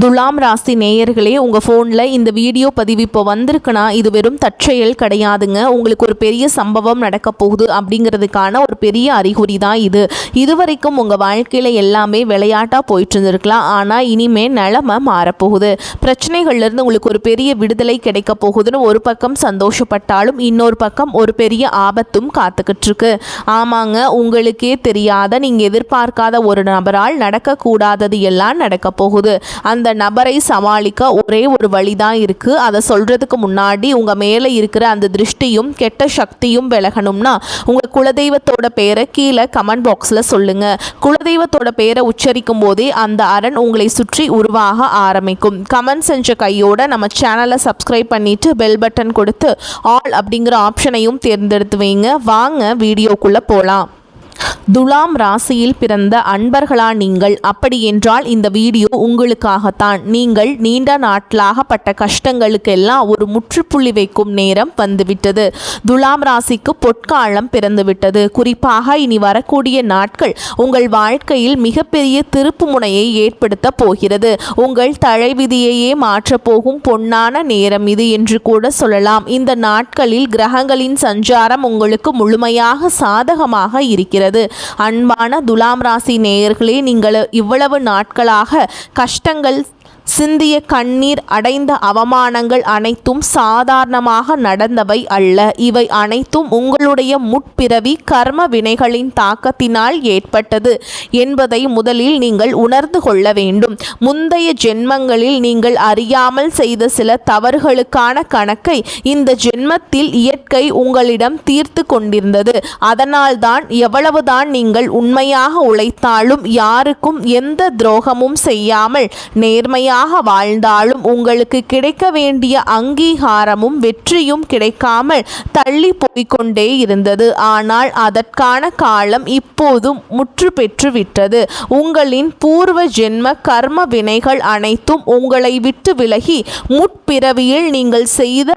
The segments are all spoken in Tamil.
துலாம் ராசி நேயர்களே, உங்கள் ஃபோனில் இந்த வீடியோ பதிவு இப்போ வந்திருக்குன்னா இது வெறும் தற்செயல் கிடையாதுங்க. உங்களுக்கு ஒரு பெரிய சம்பவம் நடக்க போகுது அப்படிங்கிறதுக்கான ஒரு பெரிய அறிகுறி தான் இது. இதுவரைக்கும் உங்கள் வாழ்க்கையில் எல்லாமே விளையாட்டாக போயிட்டு இருந்திருக்கலாம். ஆனால் இனிமேல் நிலமை மாறப்போகுது. பிரச்சனைகள்லேருந்து உங்களுக்கு ஒரு பெரிய விடுதலை கிடைக்க போகுதுன்னு ஒரு பக்கம் சந்தோஷப்பட்டாலும் இன்னொரு பக்கம் ஒரு பெரிய ஆபத்தும் காத்துக்கிட்டு இருக்கு. ஆமாங்க, உங்களுக்கே தெரியாத நீங்கள் எதிர்பார்க்காத ஒரு நபரால் நடக்கக்கூடாதது எல்லாம் நடக்க போகுது. அந்த நபரை சமாளிக்க ஒரே ஒரு வழிதான் இருக்கு. அதை சொல்றதுக்கு முன்னாடி உங்க மேலே இருக்கிற அந்த திருஷ்டியும் கெட்ட சக்தியும் விலகணும்னா உங்க குலதெய்வத்தோட பேரை கீழே கமெண்ட் பாக்ஸ்ல சொல்லுங்க. குலதெய்வத்தோட பேரை உச்சரிக்கும் போதே அந்த அரண் உங்களை சுற்றி உருவாக ஆரம்பிக்கும். கமெண்ட் செஞ்ச கையோட நம்ம சேனலை சப்ஸ்கிரைப் பண்ணிட்டு பெல் பட்டன் கொடுத்து ஆல் அப்படிங்கிற ஆப்ஷனையும் தேர்ந்தெடுத்து வைங்க. வாங்க வீடியோக்குள்ள போலாம். துலாம் ராசியில் பிறந்த அன்பர்களா நீங்கள்? அப்படி என்றால் இந்த வீடியோ உங்களுக்காகத்தான். நீங்கள் நீண்ட நாட்களாக பட்ட கஷ்டங்களுக்கெல்லாம் ஒரு முற்றுப்புள்ளி வைக்கும் நேரம் வந்துவிட்டது. துலாம் ராசிக்கு பொற்காலம் பிறந்துவிட்டது. குறிப்பாக இனி வரக்கூடிய நாட்கள் உங்கள் வாழ்க்கையில் மிகப்பெரிய திருப்பு முனையை ஏற்படுத்த போகிறது. உங்கள் தலைவிதியையே மாற்றப்போகும் பொன்னான நேரம் இது என்று கூட சொல்லலாம். இந்த நாட்களில் கிரகங்களின் சஞ்சாரம் உங்களுக்கு முழுமையாக சாதகமாக இருக்கிறது. அன்பான துலாம் ராசி நேயர்களே, நீங்கள் இவ்வளவு நாட்களாக கஷ்டங்கள் சிந்திய கண்ணீர் அடைந்த அவமானங்கள் அனைத்தும் சாதாரணமாக நடந்தவை அல்ல. இவை அனைத்தும் உங்களுடைய முற்பிறவி கர்ம வினைகளின் தாக்கத்தினால் ஏற்பட்டது என்பதை முதலில் நீங்கள் உணர்ந்து கொள்ள வேண்டும். முந்தைய ஜென்மங்களில் நீங்கள் அறியாமல் செய்த சில தவறுகளுக்கான கணக்கை இந்த ஜென்மத்தில் இயற்கை உங்களிடம் தீர்த்து கொண்டிருந்தது. அதனால்தான் எவ்வளவுதான் நீங்கள் உண்மையாக உழைத்தாலும் யாருக்கும் எந்த துரோகமும் செய்யாமல் நேர்மையாக வாழ்ந்தாலும் உங்களுக்கு கிடைக்க வேண்டிய அங்கீகாரமும் வெற்றியும் கிடைக்காமல் தள்ளி போய்கொண்டே இருந்தது. ஆனால் அதற்கான காலம் இப்போதும் முற்று பெற்று விட்டது. உங்களின் பூர்வ ஜென்ம கர்ம வினைகள் அனைத்தும் உங்களை விட்டு விலகி முற்பிறவியில் நீங்கள் செய்த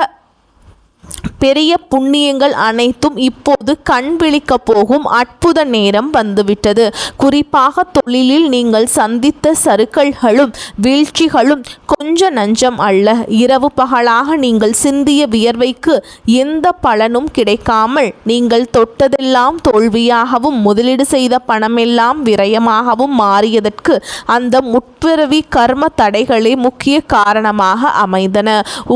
பெரிய புண்ணியங்கள் அனைத்தும் இப்போது கண் விழிக்க போகும் அற்புத நேரம் வந்துவிட்டது. குறிப்பாக தொழிலில் நீங்கள் சந்தித்த சறுக்கல்களும் வீழ்ச்சிகளும் கொஞ்ச நஞ்சம் அல்ல. இரவு பகலாக நீங்கள் சிந்திய வியர்வைக்கு எந்த பலனும் கிடைக்காமல் நீங்கள் தொட்டதெல்லாம் தோல்வியாகவும் முதலீடு செய்த பணமெல்லாம் விரயமாகவும் மாறியதற்கு அந்த முற்பிறவி கர்ம தடைகளே முக்கிய காரணமாக அமைந்தன.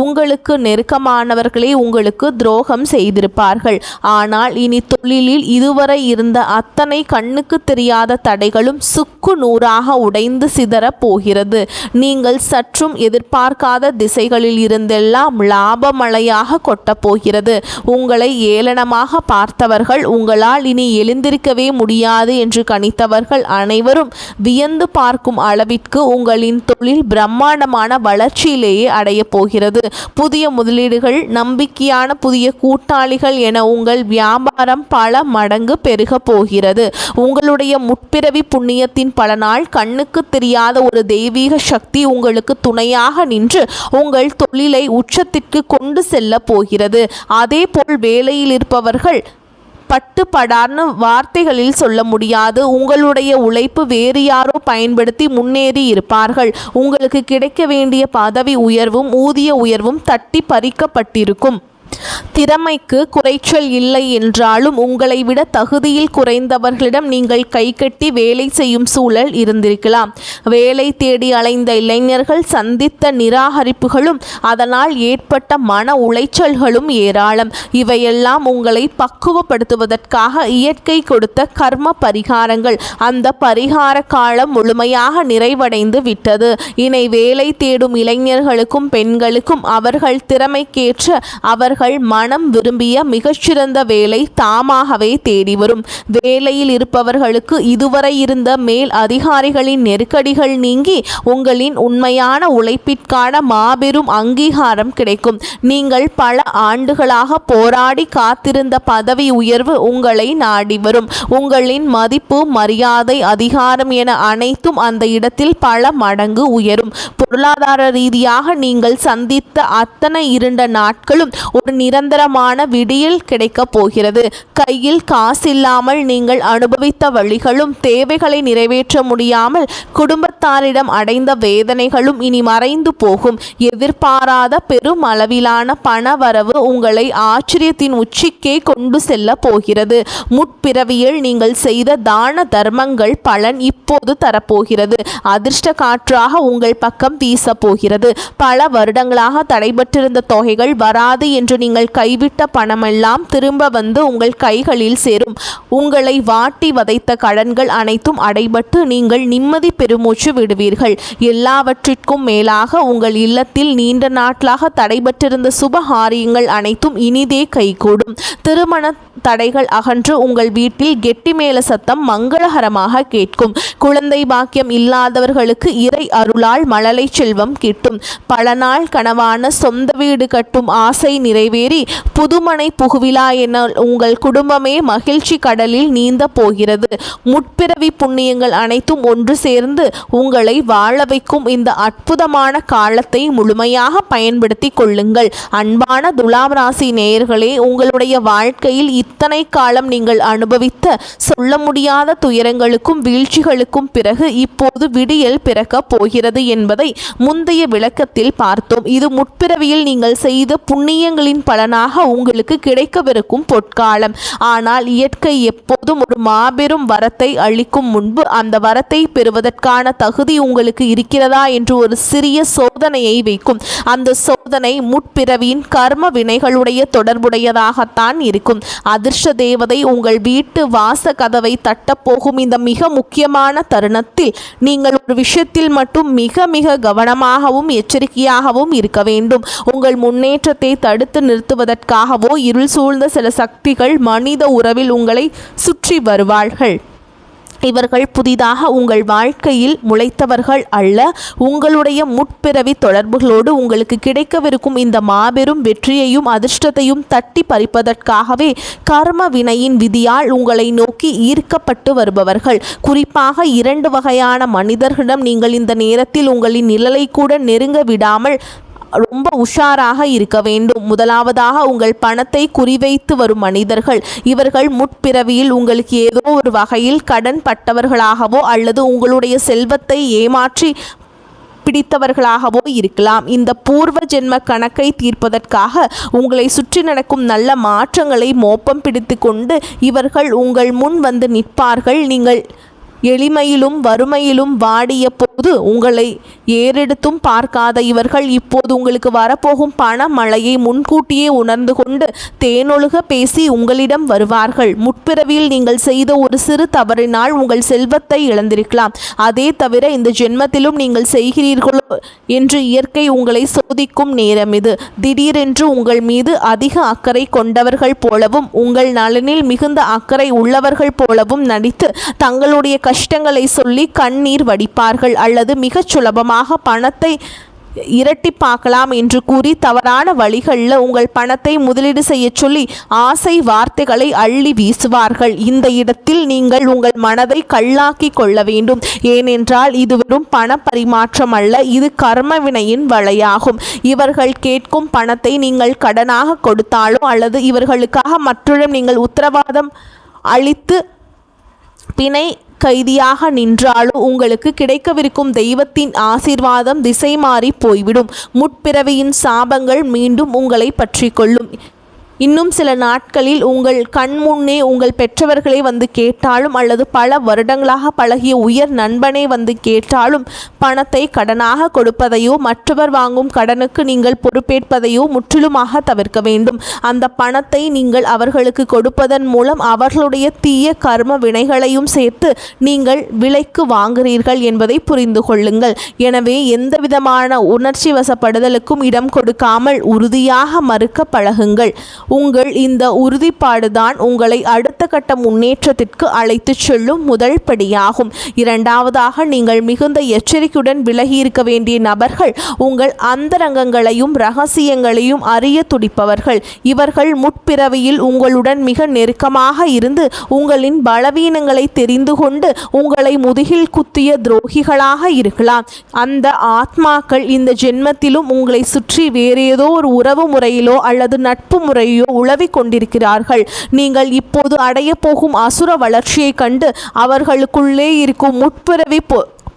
உங்களுக்கு நெருக்கமானவர்களே உங்களுக்கு துரோகம் செய்திருப்பார்கள். ஆனால் இனி தொழிலில் இதுவரை இருந்த அத்தனை கண்ணுக்கு தெரியாத தடைகளும் சுக்கு நூறாக உடைந்து சிதற போகிறது. நீங்கள் சற்றும் எதிர்பார்க்காத திசைகளில் இருந்தெல்லாம் லாபமழையாக கொட்டப் போகிறது. உங்களை ஏளனமாக பார்த்தவர்கள், உங்களால் இனி எழுந்திருக்கவே முடியாது என்று கணித்தவர்கள் அனைவரும் வியந்து பார்க்கும் அளவிற்கு உங்களின் தொழில் பிரம்மாண்டமான வளர்ச்சியிலேயே அடைய போகிறது. புதிய முதலீடுகள், நம்பிக்கையான புதிய கூட்டாளிகள் என உங்கள் வியாபாரம் பல மடங்கு பெருக போகிறது. உங்களுடைய முற்பிறவி புண்ணியத்தின் பலனால் கண்ணுக்கு தெரியாத ஒரு தெய்வீக சக்தி உங்களுக்கு துணையாக நின்று உங்கள் தொழிலை உச்சத்திற்கு கொண்டு செல்ல போகிறது. அதேபோல் வேலையில் இருப்பவர்கள் பட்டுப்படார்னு வார்த்தைகளில் சொல்ல முடியாது. உங்களுடைய உழைப்பு வேறு யாரோ பயன்படுத்தி முன்னேறி இருப்பார்கள். உங்களுக்கு கிடைக்க வேண்டிய பதவி உயர்வும் ஊதிய உயர்வும் தட்டி பறிக்கப்பட்டிருக்கும். திறமைக்கு குறைச்சல் இல்லை என்றாலும் உங்களை விட தகுதியில் குறைந்தவர்களிடம் நீங்கள் கைகட்டி வேலை செய்யும் சூழல் இருந்திருக்கலாம். வேலை தேடி அலைந்த இளைஞர்கள் சந்தித்த நிராகரிப்புகளும் அதனால் ஏற்பட்ட மன உளைச்சல்களும் ஏராளம். இவையெல்லாம் உங்களை பக்குவப்படுத்துவதற்காக இயற்கை கொடுத்த கர்ம பரிகாரங்கள். அந்த பரிகார காலம் முழுமையாக நிறைவடைந்து விட்டது. இனி வேலை தேடும் இளைஞர்களுக்கும் பெண்களுக்கும் அவர்கள் திறமைக்கேற்ற அவர்கள் மனம் விரும்பிய மிகச்சிறந்த வேலை தாமாகவே தேடி வரும். வேலையில் இருப்பவர்களுக்கு இதுவரை இருந்த மேல் அதிகாரிகளின் நெருக்கடிகள் நீங்கி உங்களின் உண்மையான உழைப்பிற்கான மாபெரும் அங்கீகாரம் கிடைக்கும். நீங்கள் பல ஆண்டுகளாக போராடி காத்திருந்த பதவி உயர்வு உங்களை நாடி வரும். உங்களின் மதிப்பு, மரியாதை, அதிகாரம் என அனைத்தும் அந்த இடத்தில் பல மடங்கு உயரும். பொருளாதார ரீதியாக நீங்கள் சந்தித்த அத்தனை இருண்ட நாட்களும் ஒரு நிரந்தரமான விடியல் கிடைக்கப் போகிறது. கையில் காசில்லாமல் நீங்கள் அனுபவித்த வழிகளும் தேவைகளை நிறைவேற்ற முடியாமல் குடும்பத்தாரிடம் அடைந்த வேதனைகளும் இனி மறைந்து போகும். எதிர்பாராத பெரும் அளவிலான பண வரவு உங்களை ஆச்சரியத்தின் உச்சிக்கே கொண்டு செல்ல போகிறது. முற்பிறவியில் நீங்கள் செய்த தான தர்மங்கள் பலன் இப்போது தரப்போகிறது. அதிர்ஷ்ட காற்றாக உங்கள் பக்கம் வீச போகிறது. பல வருடங்களாக தடைபட்டிருந்த தொகைகள் வராது என்று நீங்கள் கைவிட்ட பணமெல்லாம் திரும்ப வந்து உங்கள் கைகளில் சேரும். உங்களை வாட்டி வதைத்த கடன்கள் அனைத்தும் அடைபட்டு நீங்கள் நிம்மதி பெருமூச்சு விடுவீர்கள். எல்லாவற்றிற்கும் மேலாக உங்கள் இல்லத்தில் நீண்ட நாட்களாக தடைபட்டிருந்த சுபகாரியங்கள் அனைத்தும் இனிதே கைகூடும். திருமண தடைகள் அகன்று உங்கள் வீட்டில் கெட்டி மேல சத்தம் மங்களகரமாக கேட்கும். குழந்தை பாக்கியம் இல்லாதவர்களுக்கு இறை அருளால் மழலை செல்வம் கிட்டும். பல நாள் கனவான சொந்த வீடு கட்டும் ஆசை நிறைவேறி புதுமனை புகுவிழா என உங்கள் குடும்பமே மகிழ்ச்சி கடலில் நீந்த போகிறது. முற்பிறவி புண்ணியங்கள் அனைத்தும் ஒன்று சேர்ந்து உங்களை வாழ வைக்கும் இந்த அற்புதமான காலத்தை முழுமையாக பயன்படுத்தி கொள்ளுங்கள். அன்பான துலாம் ராசி நேயர்களே, உங்களுடைய வாழ்க்கையில் இத்தனை காலம் நீங்கள் அனுபவித்த சொல்ல முடியாத துயரங்களுக்கும் வீழ்ச்சிகளுக்கும் பிறகு இப்போது விடியல் பிறக்க போகிறது என்பதை முந்தைய விளக்கத்தில் பார்த்தோம். இது முற்பிறவியில் நீங்கள் செய்த புண்ணியங்களின் பலனாக உங்களுக்கு கிடைக்கவிருக்கும் பொற்காலம். ஆனால் இயற்கை எப்போதும் ஒரு மாபெரும் வரத்தை அளிக்கும் முன்பு அந்த வரத்தை பெறுவதற்கான தகுதி உங்களுக்கு இருக்கிறதா என்று ஒரு சிறிய சோதனையை வைக்கும். அந்த சோதனை முற்பிறவியின் கர்ம வினைகளுடைய தொடர்புடையதாகத்தான் இருக்கும். அதிர்ஷ்ட தேவதை உங்கள் வீட்டு வாச கதவை தட்டப்போகும் இந்த மிக முக்கியமான தருணத்தில் நீங்கள் ஒரு விஷயத்தில் மட்டும் மிக மிக கவனமாகவும் எச்சரிக்கையாகவும் இருக்க வேண்டும். உங்கள் முன்னேற்றத்தை தடுத்து நிறுத்துவதற்காகவோ இருள் சூழ்ந்த சில சக்திகள் மனித உறவில் உங்களை சுற்றி வருவார்கள். இவர்கள் புதிதாக உங்கள் வாழ்க்கையில் முளைத்தவர்கள் அல்ல. உங்களுடைய முற்பிறவி தொடர்புகளோடு உங்களுக்கு கிடைக்கவிருக்கும் இந்த மாபெரும் வெற்றியையும் அதிர்ஷ்டத்தையும் தட்டி பறிப்பதற்காகவே கர்ம வினையின் விதியால் உங்களை நோக்கி ஈர்க்கப்பட்டு வருபவர்கள். குறிப்பாக 2 வகையான மனிதர்களிடம் நீங்கள் இந்த நேரத்தில் உங்களின் நிழலை கூட நெருங்க விடாமல் ரொம்ப உஷாராக இருக்க வேண்டும். முதலாவதாக உங்கள் பணத்தை குறிவைத்து வரும் மனிதர்கள். இவர்கள் முற்பிறவியில் உங்களுக்கு ஏதோ ஒரு வகையில் கடன் பட்டவர்களாகவோ அல்லது உங்களுடைய செல்வத்தை ஏமாற்றி பிடித்தவர்களாகவோ இருக்கலாம். இந்த பூர்வ ஜென்ம கணக்கை தீர்ப்பதற்காக உங்களை சுற்றி நடக்கும் நல்ல மாற்றங்களை மோப்பம் பிடித்து கொண்டு இவர்கள் உங்கள் முன் வந்து நிற்பார்கள். நீங்கள் எளிமையிலும் வறுமையிலும் வாடிய போது உங்களை ஏறெடுத்தும் பார்க்காத இவர்கள் இப்போது உங்களுக்கு வரப்போகும் பண மழையை முன்கூட்டியே உணர்ந்து கொண்டு தேனொழுக பேசி உங்களிடம் வருவார்கள். முற்பிறவியில் நீங்கள் செய்த ஒரு சிறு தவறினால் உங்கள் செல்வத்தை இழந்திருக்கலாம். அதே தவிர இந்த ஜென்மத்திலும் நீங்கள் செய்கிறீர்களோ என்று இயற்கை உங்களை சோதிக்கும் நேரம் இது. திடீரென்று உங்கள் மீது அதிக அக்கறை கொண்டவர்கள் போலவும் உங்கள் நலனில் மிகுந்த அக்கறை உள்ளவர்கள் போலவும் நடித்து தங்களுடைய கஷ்டங்களை சொல்லி கண்ணீர் வடிப்பார்கள். அல்லது மிகச் சுலபமாக பணத்தை இரட்டிப்பாக்கலாம் என்று கூறி தவறான வழிகளில் உங்கள் பணத்தை முதலீடு செய்ய சொல்லி ஆசை வார்த்தைகளை அள்ளி வீசுவார்கள். இந்த இடத்தில் நீங்கள் உங்கள் மனதை கல்லாக்கி கொள்ள வேண்டும். ஏனென்றால் இது வெறும் பண பரிமாற்றம் அல்ல, இது கர்ம வினையின் வலையாகும். இவர்கள் கேட்கும் பணத்தை நீங்கள் கடனாக கொடுத்தாலோ அல்லது இவர்களுக்காக மற்றொரு நீங்கள் உத்தரவாதம் அளித்து பிணை கைதியாக நின்றாலும் உங்களுக்கு கிடைக்கவிருக்கும் தெய்வத்தின் ஆசீர்வாதம் திசை மாறி போய்விடும். முற்பிறவியின் சாபங்கள் மீண்டும் உங்களை பற்றி கொள்ளும். இன்னும் சில நாட்களில் உங்கள் கண்முன்னே உங்கள் பெற்றவர்களே வந்து கேட்டாலும் அல்லது பல வருடங்களாக பழகிய உயர் நண்பனே வந்து கேட்டாலும் பணத்தை கடனாக கொடுப்பதையோ மற்றவர் வாங்கும் கடனுக்கு நீங்கள் பொறுப்பேற்பதையோ முற்றிலுமாக தவிர்க்க வேண்டும். அந்த பணத்தை நீங்கள் அவர்களுக்கு கொடுப்பதன் மூலம் அவர்களுடைய தீய கர்ம வினைகளையும் சேர்த்து நீங்கள் விலைக்கு வாங்குகிறீர்கள் என்பதை புரிந்து கொள்ளுங்கள். எனவே எந்தவிதமான உணர்ச்சி வசப்படுதலுக்கும் இடம் கொடுக்காமல் உறுதியாக மறுக்க பழகுங்கள். உங்கள் இந்த உறுதிப்பாடுதான் உங்களை அடுத்த கட்ட முன்னேற்றத்திற்கு அழைத்து செல்லும் முதல் படியாகும். இரண்டாவதாக, நீங்கள் மிகுந்த எச்சரிக்கையுடன் விலகி இருக்க வேண்டிய நபர்கள் உங்கள் அந்தரங்கங்களையும் இரகசியங்களையும் அறிய துடிப்பவர்கள். இவர்கள் முற்பிறவியில் உங்களுடன் மிக நெருக்கமாக இருந்து உங்களின் பலவீனங்களை தெரிந்து கொண்டு உங்களை முதுகில் குத்திய துரோகிகளாக இருக்கலாம். அந்த ஆத்மாக்கள் இந்த ஜென்மத்திலும் உங்களை சுற்றி வேறேதோ ஒரு உறவு முறையிலோ அல்லது நட்பு முறையோ உலவிக் கொண்டிருக்கிறார்கள். நீங்கள் இப்போது அடைய போகும் அசுர வளர்ச்சியை கண்டு அவர்களுக்குள்ளே இருக்கும் முற்பிறவி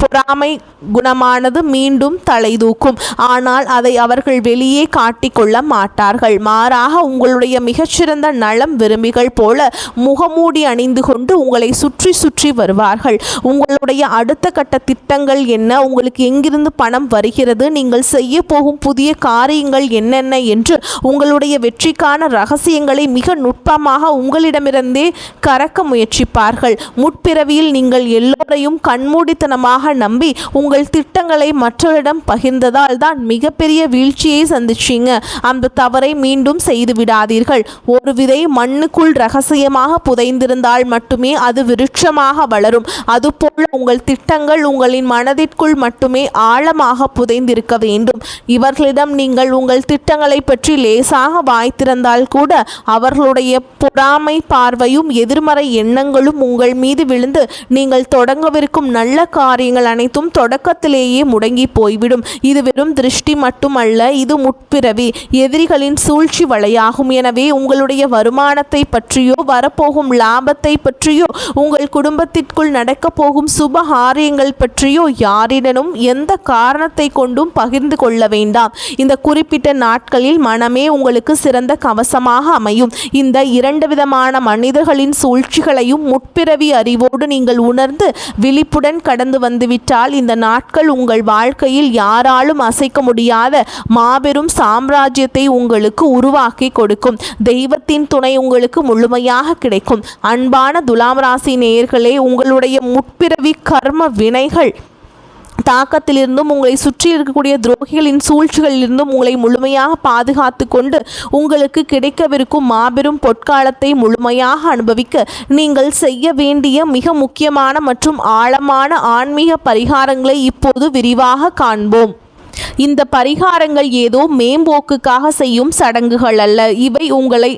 பொறாமை குணமானது மீண்டும் தலை தூக்கும். ஆனால் அதை அவர்கள் வெளியே காட்டிக்கொள்ள மாட்டார்கள். மாறாக உங்களுடைய மிகச்சிறந்த நலம் விரும்பிகள் போல முகமூடி அணிந்து கொண்டு உங்களை சுற்றி சுற்றி வருவார்கள். உங்களுடைய அடுத்த கட்ட திட்டங்கள் என்ன, உங்களுக்கு எங்கிருந்து பணம் வருகிறது, நீங்கள் செய்ய போகும் புதிய காரியங்கள் என்னென்ன என்று உங்களுடைய வெற்றிக்கான ரகசியங்களை மிக நுட்பமாக உங்களிடமிருந்தே கறக்க முயற்சிப்பார்கள். முற்பிறவியில் நீங்கள் எல்லோரையும் கண்மூடித்தனமாக நம்பி உங்கள் திட்டங்களை மற்றவரிடம் பகிர்ந்ததால் தான் மிகப்பெரிய வீழ்ச்சியை சந்திச்சீங்க. அந்த தவறை மீண்டும் செய்து விடாதீர்கள். ஒரு விதை மண்ணுக்குள் ரகசியமாக புதைந்திருந்தால் மட்டுமே அது விருட்சமாக வளரும். அதுபோல உங்கள் திட்டங்கள் உங்களின் மனதிற்குள் மட்டுமே ஆழமாக புதைந்திருக்க வேண்டும். இவர்களிடம் நீங்கள் உங்கள் திட்டங்களை பற்றி லேசாக வாய்த்திருந்தால் கூட அவர்களுடைய பொறாமை பார்வையும் எதிர்மறை எண்ணங்களும் உங்கள் மீது விழுந்து நீங்கள் தொடங்கவிருக்கும் நல்ல காரியங்கள் அனைத்தும் தொடக்கத்திலேயே முடங்கி போய்விடும். இது வெறும் திருஷ்டி மட்டுமல்ல, இது முற்பிறவி எதிரிகளின் சூழ்ச்சி வலையாகும். எனவே உங்களுடைய வருமானத்தை பற்றியோ வரப்போகும் லாபத்தை பற்றியோ உங்கள் குடும்பத்திற்குள் நடக்க போகும் சுப காரியங்கள் பற்றியோ யாரிடனும் எந்த காரணத்தை கொண்டும் பகிர்ந்து கொள்ள வேண்டாம். இந்த குறிப்பிட்ட நாட்களில் மனமே உங்களுக்கு சிறந்த கவசமாக அமையும். இந்த இரண்டு விதமான மனிதர்களின் சூழ்ச்சிகளையும் முற்பிறவி அறிவோடு நீங்கள் உணர்ந்து விழிப்புடன் கடந்து வந்துவிட்டால் இந்த நாட்கள் உங்கள் வாழ்க்கையில் யாராலும் அசைக்க முடியாத மாபெரும் சாம்ராஜ்யத்தை உங்களுக்கு உருவாக்கி கொடுக்கும். தெய்வத்தின் துணை உங்களுக்கு முழுமையாக கிடைக்கும். அன்பான துலாம் ராசி நேயர்களே, உங்களுடைய முற்பிறவி கர்ம வினைகள் தாக்கத்திலிருந்தும் உங்களை சுற்றி இருக்கக்கூடிய துரோகிகளின் சூழ்ச்சிகளிலிருந்தும் உங்களை முழுமையாக பாதுகாத்து கொண்டு உங்களுக்கு கிடைக்கவிருக்கும் மாபெரும் பொற்காலத்தை முழுமையாக அனுபவிக்க நீங்கள் செய்ய வேண்டிய மிக முக்கியமான மற்றும் ஆழமான ஆன்மீக பரிகாரங்களை இப்போது விரிவாக காண்போம். இந்த பரிகாரங்கள் ஏதோ மேம்போக்குக்காக செய்யும் சடங்குகள் அல்ல. இவை உங்களை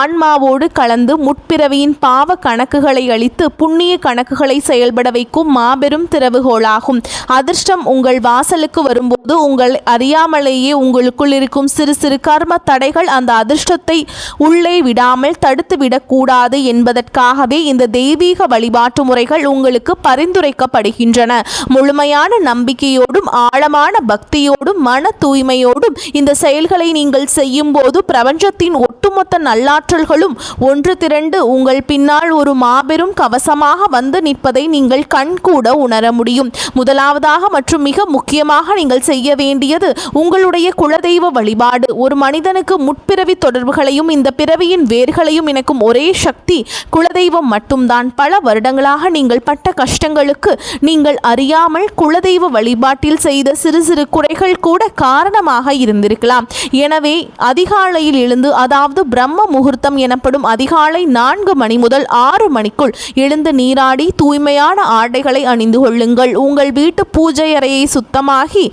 ஆன்மாவோடு கலந்து முற்பிறவியின் பாவ கணக்குகளை அளித்து புண்ணிய கணக்குகளை செயல்பட வைக்கும் மாபெரும் திறவுகோலாகும். அதிர்ஷ்டம் உங்கள் வாசலுக்கு வரும்போது உங்கள் அறியாமலேயே உங்களுக்குள் இருக்கும் சிறு சிறு கர்ம தடைகள் அந்த அதிர்ஷ்டத்தை உள்ளே விடாமல் தடுத்து விடக்கூடாது என்பதற்காகவே இந்த தெய்வீக வழிபாட்டு முறைகள் உங்களுக்கு பரிந்துரைக்கப்படுகின்றன. முழுமையான நம்பிக்கையோடும் ஆழமான பக்தியோடும் மன தூய்மையோடும் இந்த செயல்களை நீங்கள் செய்யும் போது பிரபஞ்சத்தின் ஒட்டுமொத்த நல்லாற்றல்களும் ஒன்று திரண்டு உங்கள் பின்னால் ஒரு மாபெரும் கவசமாக வந்து நிற்பதை நீங்கள் கண்கூட உணர முடியும். முதலாவதாக மற்றும் மிக முக்கியமாக நீங்கள் செய்ய வேண்டியது உங்களுடைய குலதெய்வ வழிபாடு. ஒரு மனிதனுக்கு முற்பிறவி தொடர்புகளையும் இந்த பிறவியின் வேர்களையும் இணைக்கும் ஒரே சக்தி குலதெய்வம் மட்டும்தான். பல வருடங்களாக நீங்கள் பட்ட கஷ்டங்களுக்கு நீங்கள் அறியாமல் குலதெய்வ வழிபாட்டில் செய்த சிறு சிறு குறைகள் கூட காரணமாக இருந்திருக்கலாம். எனவே அதிகாலையில் எழுந்து, அதாவது பிரம்ம முகூர்த்தம் எனப்படும் அதிகாலை 4 மணி முதல் 6 மணிக்குள் எழுந்து நீராடி தூய்மையான ஆடைகளை அணிந்து கொள்ளுங்கள். உங்கள் வீட்டு பூஜை அறையை சுத்தமாகி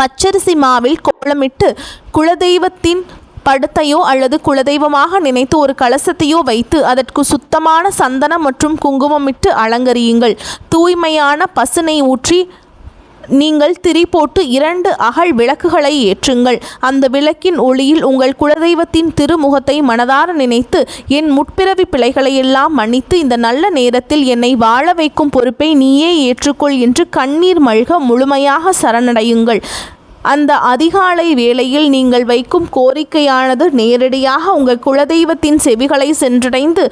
பச்சரிசி மாவில் கோலமிட்டு குலதெய்வத்தின் படத்தையோ அல்லது குலதெய்வமாக நினைத்து ஒரு கலசத்தையோ வைத்து அதற்கு சுத்தமான சந்தனம் மற்றும் குங்குமமிட்டு அலங்கரியுங்கள். தூய்மையான பசுனை ஊற்றி நீங்கள் திரி போட்டு 2 அகல் விளக்குகளை ஏற்றுங்கள். அந்த விளக்கின் ஒளியில் உங்கள் குலதெய்வத்தின் திருமுகத்தை மனதார நினைத்து, என் முற்பிறவி பிழைகளையெல்லாம் மன்னித்து இந்த நல்ல நேரத்தில் என்னை வாழ வைக்கும் பொறுப்பை நீயே ஏற்றுக்கொள் என்று கண்ணீர் மல்க முழுமையாக சரணடையுங்கள். அந்த அதிகாலை வேளையில் நீங்கள் வைக்கும் கோரிக்கையானது நேரடியாக உங்கள் குலதெய்வத்தின் செவிகளை சென்றடைந்து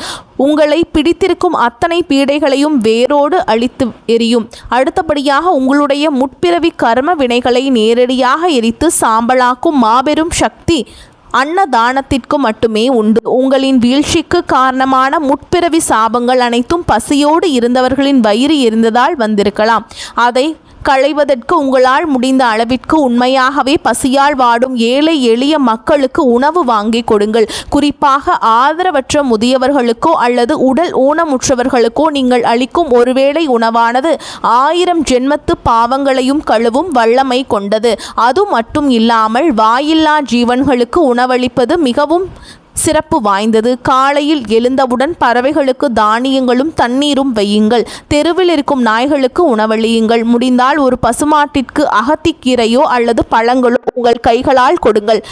உங்களை பிடித்திருக்கும் அத்தனை பீடைகளையும் வேரோடு அழித்து எரியும். அடுத்தபடியாக உங்களுடைய முற்பிறவி கர்ம வினைகளை நேரடியாக எரித்து சாம்பலாக்கும் மாபெரும் சக்தி அன்னதானத்திற்கு மட்டுமே உண்டு. உங்களின் வீழ்ச்சிக்கு காரணமான முற்பிறவி சாபங்கள் அனைத்தும் பசியோடு இருந்தவர்களின் வயிறு எரிந்ததால் வந்திருக்கலாம். அதை களைவதற்கு உங்களால் முடிந்த அளவிற்கு உண்மையாகவே பசியால் வாடும் ஏழை எளிய மக்களுக்கு உணவு வாங்கி கொடுங்கள். குறிப்பாக ஆதரவற்ற முதியவர்களுக்கோ அல்லது உடல் ஊனமுற்றவர்களுக்கோ நீங்கள் அளிக்கும் ஒருவேளை உணவானது 1000 ஜென்மத்து பாவங்களையும் கழுவும் வல்லமை கொண்டது. அது மட்டும் இல்லாமல் வாயில்லா ஜீவன்களுக்கு உணவளிப்பது மிகவும் சிறப்பு வாய்ந்தது. காலையில் எழுந்தவுடன் பறவைகளுக்கு தானியங்களும் தண்ணீரும் வையுங்கள். தெருவில் இருக்கும் நாய்களுக்கு உணவளியுங்கள். முடிந்தால் ஒரு பசுமாட்டிற்கு அகத்திக்கீரையோ அல்லது பழங்களோ உங்கள் கைகளால் கொடுங்கள்.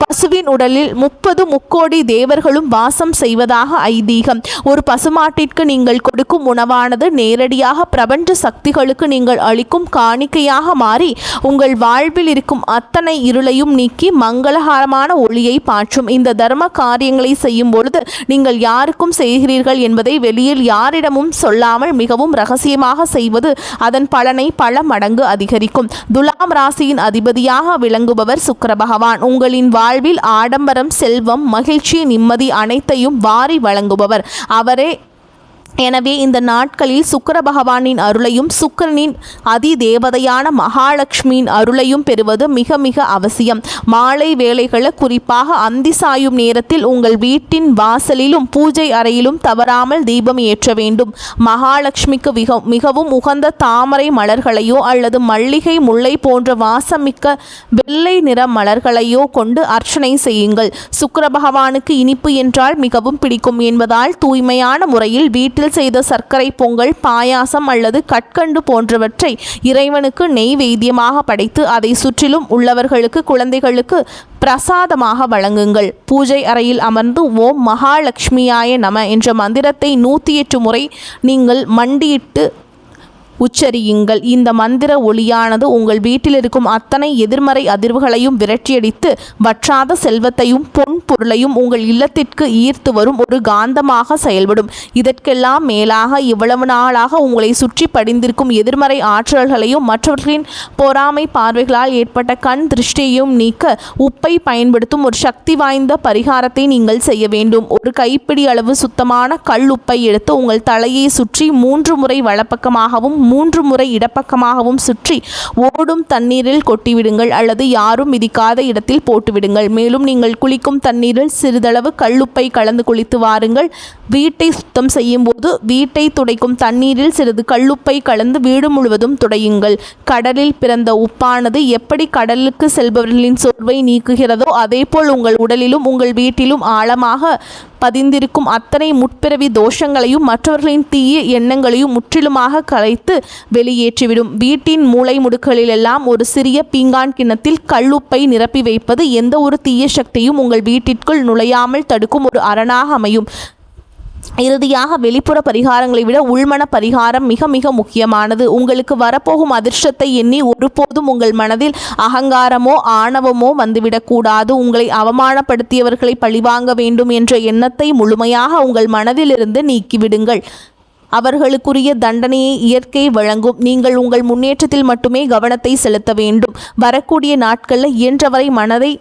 பசுவின் உடலில் 30 முக்கோடி தேவர்களும் வாசம் செய்வதாக ஐதீகம். ஒரு பசுமாட்டிற்கு நீங்கள் கொடுக்கும் உணவானது நேரடியாக பிரபஞ்ச சக்திகளுக்கு நீங்கள் அளிக்கும் காணிக்கையாக மாறி உங்கள் வாழ்வில் இருக்கும் அத்தனை இருளையும் நீக்கி மங்களகரமான ஒளியை பாற்றும். இந்த தர்ம காரியங்களை செய்யும் பொழுது நீங்கள் யாருக்கும் செய்கிறீர்கள் என்பதை வெளியில் யாரிடமும் சொல்லாமல் மிகவும் ரகசியமாக செய்வது அதன் பலனை பல மடங்கு அதிகரிக்கும். துலாம் ராசியின் அதிபதியாக விளங்குபவர் சுக்கிர பகவான். உங்களின் வாழ்வில் ஆடம்பரம், செல்வம், மகிழ்ச்சி, நிம்மதி அனைத்தையும் வாரி வழங்குபவர் அவரே. எனவே இந்த நாட்களில் சுக்கிர பகவானின் அருளையும் சுக்கிரனின் அதி தேவதையான மகாலட்சுமியின் அருளையும் பெறுவது மிக மிக அவசியம். மாலை வேளைகளை குறிப்பாக அந்தி சாயும் நேரத்தில் உங்கள் வீட்டின் வாசலிலும் பூஜை அறையிலும் தவறாமல் தீபம் ஏற்ற வேண்டும். மகாலட்சுமிக்கு மிகவும் உகந்த தாமரை மலர்களையோ அல்லது மல்லிகை, முல்லை போன்ற வாசமிக்க வெள்ளை நிற மலர்களையோ கொண்டு அர்ச்சனை செய்யுங்கள். சுக்கிர பகவானுக்கு இனிப்பு என்றால் மிகவும் பிடிக்கும் என்பதால் தூய்மையான முறையில் வீட்டில் செய்த சர்க்கரை பொங்கல், பாயாசம் அல்லது கற்கண்டு போன்றவற்றை இறைவனுக்கு நெய்வேத்தியமாக படைத்து அதை சுற்றிலும் உள்ளவர்களுக்கு, குழந்தைகளுக்கு பிரசாதமாக வழங்குங்கள். பூஜை அறையில் அமர்ந்து ஓம் மகாலட்சுமியாய நம என்ற மந்திரத்தை 108 முறை நீங்கள் மண்டியிட்டு உச்சரியுங்கள். இந்த மந்திர ஒளியானது உங்கள் வீட்டில் இருக்கும் அத்தனை எதிர்மறை அதிர்வுகளையும் விரட்டியடித்து வற்றாத செல்வத்தையும் பொன் பொருளையும் உங்கள் இல்லத்திற்கு ஈர்த்து வரும் ஒரு காந்தமாக செயல்படும். இதற்கெல்லாம் மேலாக இவ்வளவு நாளாக உங்களை சுற்றி படிந்திருக்கும் எதிர்மறை ஆற்றல்களையும் மற்றவர்களின் பொறாமை பார்வைகளால் ஏற்பட்ட கண் திருஷ்டியையும் நீக்க உப்பை பயன்படுத்தும் ஒரு சக்தி வாய்ந்த பரிகாரத்தை நீங்கள் செய்ய வேண்டும். ஒரு கைப்பிடி அளவு சுத்தமான கல் உப்பை எடுத்து உங்கள் தலையை சுற்றி 3 முறை வலப்பக்கமாகவும் 3 முறை இடப்பக்கமாகவும் சுற்றி ஓடும் தண்ணீரில் கொட்டிவிடுங்கள் அல்லது யாரும் மிதிக்காத இடத்தில் போட்டுவிடுங்கள். மேலும் நீங்கள் குளிக்கும் தண்ணீரில் சிறிதளவு கல்லுப்பை கலந்து குளித்து வாருங்கள். வீட்டை சுத்தம் செய்யும் போது வீட்டை துடைக்கும் தண்ணீரில் சிறிது கல்லுப்பை கலந்து வீடு முழுவதும் துடையுங்கள். கடலில் பிறந்த உப்பானது எப்படி கடலுக்கு செல்பவர்களின் சோர்வை நீக்குகிறதோ அதேபோல் உங்கள் உடலிலும் உங்கள் வீட்டிலும் ஆழமாக பதிந்திருக்கும் அத்தனை முற்பிறவி தோஷங்களையும் மற்றவர்களின் தீய எண்ணங்களையும் முற்றிலுமாக கலைத்து வெளியேற்றிவிடும். வீட்டின் மூலை முடுக்களிலெல்லாம் ஒரு சிறிய பீங்கான் கிண்ணத்தில் கல்லுப்பை நிரப்பி வைப்பது எந்த ஒரு தீய சக்தியும் உங்கள் வீட்டிற்குள் நுழையாமல் தடுக்கும் ஒரு அரணாக அமையும். இறுதியாக வெளிப்புற பரிகாரங்களை விட உள்மன பரிகாரம் மிக மிக முக்கியமானது. உங்களுக்கு வரப்போகும் அதிர்ஷ்டத்தை எண்ணி ஒருபோதும் உங்கள் மனதில் அகங்காரமோ ஆணவமோ வந்துவிடக்கூடாது. உங்களை அவமானப்படுத்தியவர்களை பழிவாங்க வேண்டும் என்ற எண்ணத்தை முழுமையாக உங்கள் மனதிலிருந்து நீக்கிவிடுங்கள். அவர்களுக்குரிய தண்டனையை இயற்கை வழங்கும். நீங்கள் உங்கள் முன்னேற்றத்தில் மட்டுமே கவனத்தை செலுத்த வேண்டும். வரக்கூடிய நாட்களில் இயன்றவரை மனதை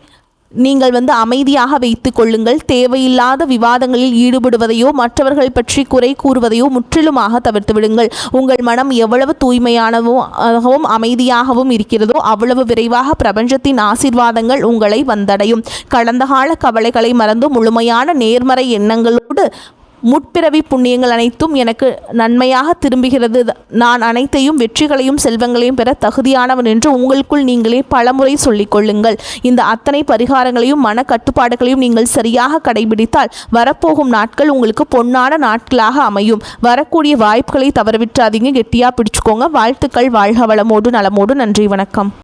நீங்கள் அமைதியாக வைத்து கொள்ளுங்கள். தேவையில்லாத விவாதங்களில் ஈடுபடுவதையோ மற்றவர்கள் பற்றி குறை கூறுவதையோ முற்றிலுமாக தவிர்த்து விடுங்கள். உங்கள் மனம் எவ்வளவு தூய்மையானவும் அமைதியாகவும் இருக்கிறதோ அவ்வளவு விரைவாக பிரபஞ்சத்தின் ஆசீர்வாதங்கள் உங்களை வந்தடையும். கடந்த கால கவலைகளை மறந்து முழுமையான நேர்மறை எண்ணங்களோடு முற்பிறவி புண்ணியங்கள் அனைத்தும் எனக்கு நன்மையாக திரும்புகிறது, நான் அனைத்தையும் வெற்றிகளையும் செல்வங்களையும் பெற தகுதியானவன் என்று உங்களுக்குள் நீங்களே பலமுறை சொல்லிக் கொள்ளுங்கள். இந்த அத்தனை பரிகாரங்களையும் மன கட்டுப்பாடுகளையும் நீங்கள் சரியாக கடைபிடித்தால் வரப்போகும் நாட்கள் உங்களுக்கு பொன்னான நாட்களாக அமையும். வரக்கூடிய வாய்ப்புகளை தவறவிட்டாதீங்க, கெட்டியாக பிடிச்சுக்கோங்க. வாழ்த்துக்கள். வாழ்க வளமோடு நலமோடு. நன்றி, வணக்கம்.